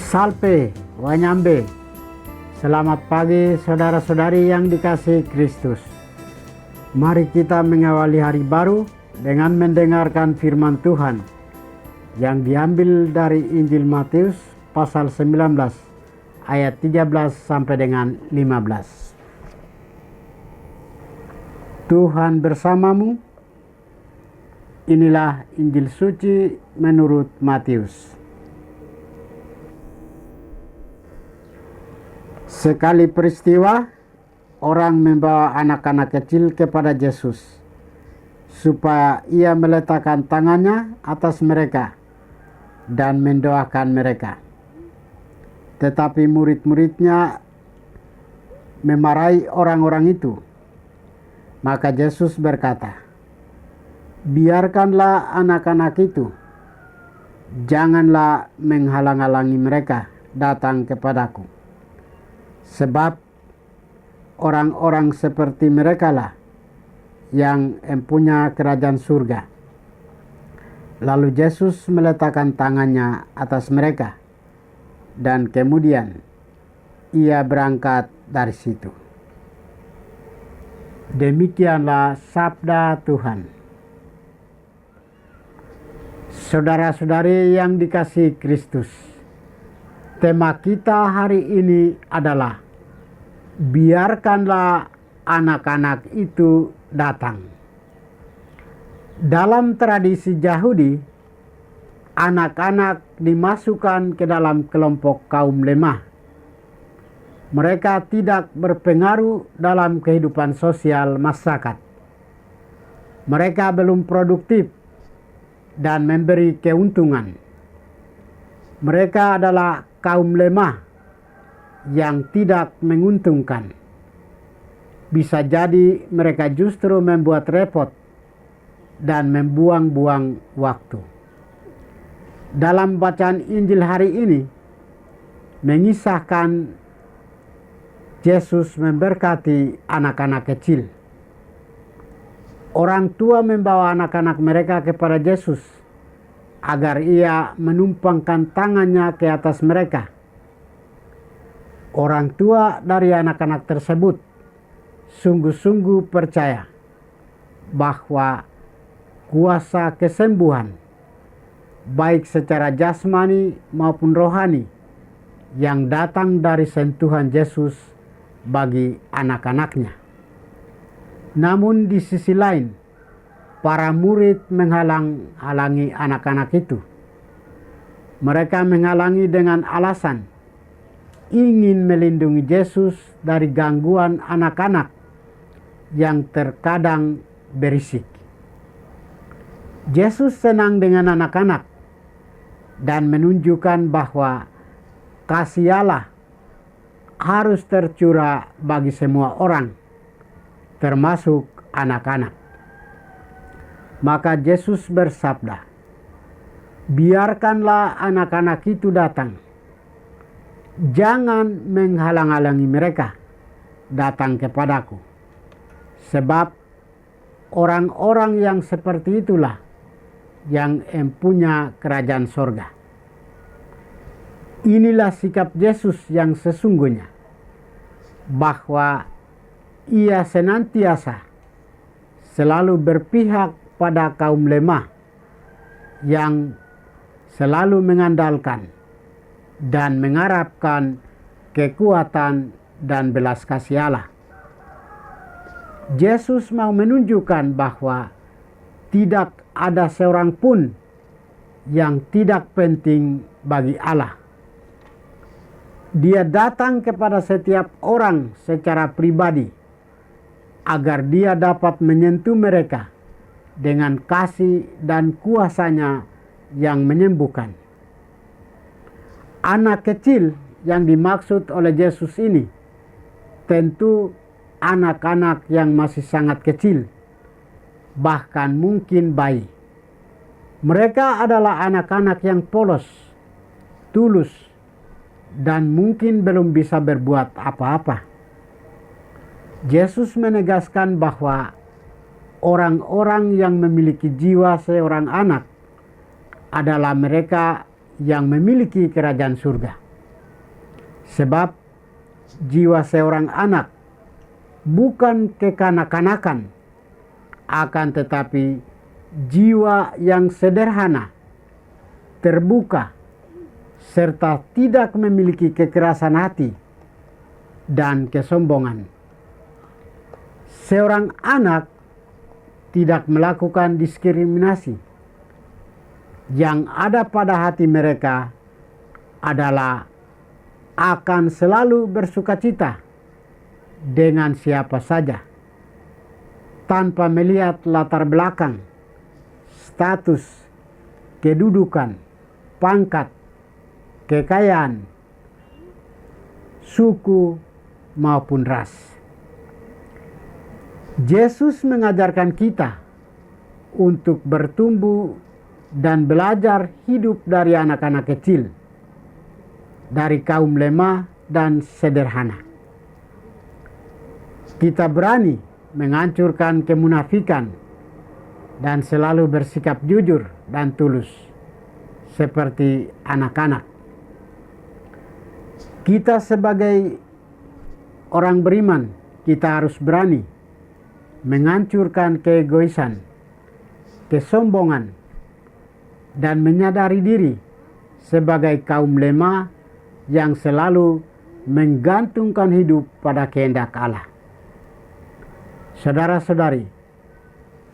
Salve, Wanyambe. Selamat pagi saudara-saudari yang dikasihi Kristus. Mari kita mengawali hari baru dengan mendengarkan firman Tuhan yang diambil dari Injil Matius pasal 19 ayat 13 sampai dengan 15. Tuhan bersamamu. Inilah Injil suci menurut Matius. Sekali peristiwa, orang membawa anak-anak kecil kepada Yesus, supaya ia meletakkan tangannya atas mereka dan mendoakan mereka. Tetapi murid-muridnya memarahi orang-orang itu. Maka Yesus berkata, "Biarkanlah anak-anak itu, janganlah menghalang-halangi mereka datang kepadaku. Sebab orang-orang seperti mereka lah yang mempunyai kerajaan surga." Lalu Yesus meletakkan tangannya atas mereka dan kemudian ia berangkat dari situ. Demikianlah sabda Tuhan. Saudara-saudari yang dikasihi Kristus, tema kita hari ini adalah biarkanlah anak-anak itu datang. Dalam tradisi Yahudi, anak-anak dimasukkan ke dalam kelompok kaum lemah. Mereka tidak berpengaruh dalam kehidupan sosial masyarakat. Mereka belum produktif dan memberi keuntungan. Mereka adalah kaum lemah yang tidak menguntungkan. Bisa jadi mereka justru membuat repot dan membuang-buang waktu. Dalam bacaan Injil hari ini mengisahkan Yesus memberkati anak-anak kecil. Orang tua membawa anak-anak mereka kepada Yesus agar ia menumpangkan tangannya ke atas mereka. Orang tua dari anak-anak tersebut sungguh-sungguh percaya bahwa kuasa kesembuhan, baik secara jasmani maupun rohani, yang datang dari sentuhan Yesus bagi anak-anaknya. Namun di sisi lain, para murid menghalang-halangi anak-anak itu. Mereka menghalangi dengan alasan ingin melindungi Yesus dari gangguan anak-anak yang terkadang berisik. Yesus senang dengan anak-anak dan menunjukkan bahwa kasih Allah harus tercurah bagi semua orang, termasuk anak-anak. Maka Yesus bersabda, "Biarkanlah anak-anak itu datang. Jangan menghalang-halangi mereka datang kepadaku. Sebab orang-orang yang seperti itulah yang mempunyai kerajaan sorga." Inilah sikap Yesus yang sesungguhnya, bahwa ia senantiasa selalu berpihak pada kaum lemah yang selalu mengandalkan dan mengharapkan kekuatan dan belas kasih Allah. Yesus mau menunjukkan bahwa tidak ada seorang pun yang tidak penting bagi Allah. Dia datang kepada setiap orang secara pribadi agar dia dapat menyentuh mereka dengan kasih dan kuasanya yang menyembuhkan. Anak kecil yang dimaksud oleh Yesus ini tentu anak-anak yang masih sangat kecil, bahkan mungkin bayi. Mereka adalah anak-anak yang polos, tulus, dan mungkin belum bisa berbuat apa-apa. Yesus menegaskan bahwa orang-orang yang memiliki jiwa seorang anak adalah mereka yang memiliki kerajaan surga. Sebab jiwa seorang anak bukan kekanak-kanakan, akan tetapi jiwa yang sederhana, terbuka, serta tidak memiliki kekerasan hati dan kesombongan. Seorang anak tidak melakukan diskriminasi. Yang ada pada hati mereka adalah akan selalu bersukacita dengan siapa saja, tanpa melihat latar belakang, status, kedudukan, pangkat, kekayaan, suku, maupun ras. Yesus mengajarkan kita untuk bertumbuh dan belajar hidup dari anak-anak kecil, dari kaum lemah dan sederhana. Kita berani menghancurkan kemunafikan dan selalu bersikap jujur dan tulus seperti anak-anak. Kita sebagai orang beriman, kita harus berani menghancurkan keegoisan, kesombongan, dan menyadari diri sebagai kaum lemah yang selalu menggantungkan hidup pada kehendak Allah. Saudara-saudari,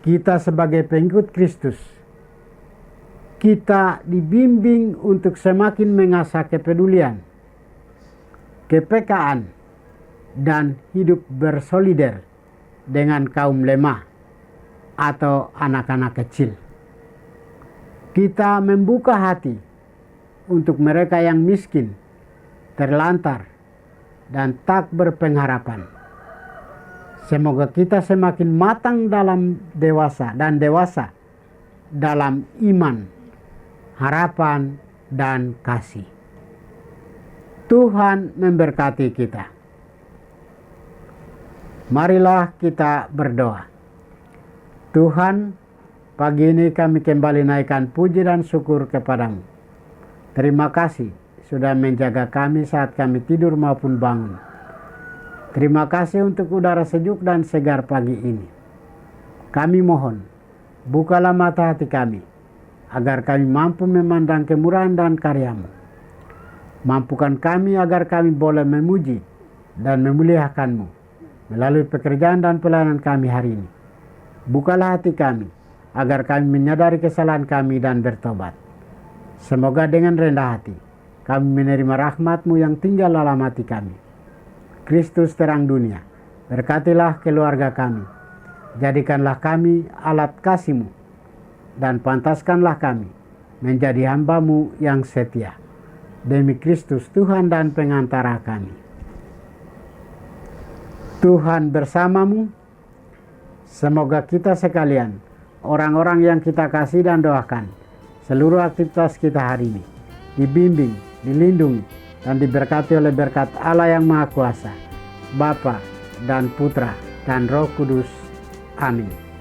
kita sebagai pengikut Kristus, kita dibimbing untuk semakin mengasah kepedulian, kepekaan, dan hidup bersolider dengan kaum lemah atau anak-anak kecil. Kita membuka hati untuk mereka yang miskin, terlantar, dan tak berpengharapan. Semoga kita semakin matang dalam dewasa dalam iman, harapan, dan kasih. Tuhan memberkati kita. Marilah kita berdoa. Tuhan, pagi ini kami kembali naikkan puji dan syukur kepadamu. Terima kasih sudah menjaga kami saat kami tidur maupun bangun. Terima kasih untuk udara sejuk dan segar pagi ini. Kami mohon, bukalah mata hati kami, agar kami mampu memandang kemurahan dan karya-Mu. Mampukan kami agar kami boleh memuji dan memuliakan-Mu melalui pekerjaan dan pelayanan kami hari ini. Bukalah hati kami, agar kami menyadari kesalahan kami dan bertobat. Semoga dengan rendah hati, kami menerima rahmat-Mu yang tinggal dalam hati kami. Kristus terang dunia, berkatilah keluarga kami. Jadikanlah kami alat kasih-Mu, dan pantaskanlah kami menjadi hamba-Mu yang setia. Demi Kristus Tuhan dan pengantara kami. Tuhan bersamamu. Semoga kita sekalian, orang-orang yang kita kasih dan doakan, seluruh aktivitas kita hari ini dibimbing, dilindungi, dan diberkati oleh berkat Allah yang Maha Kuasa, Bapa dan Putra dan Roh Kudus. Amin.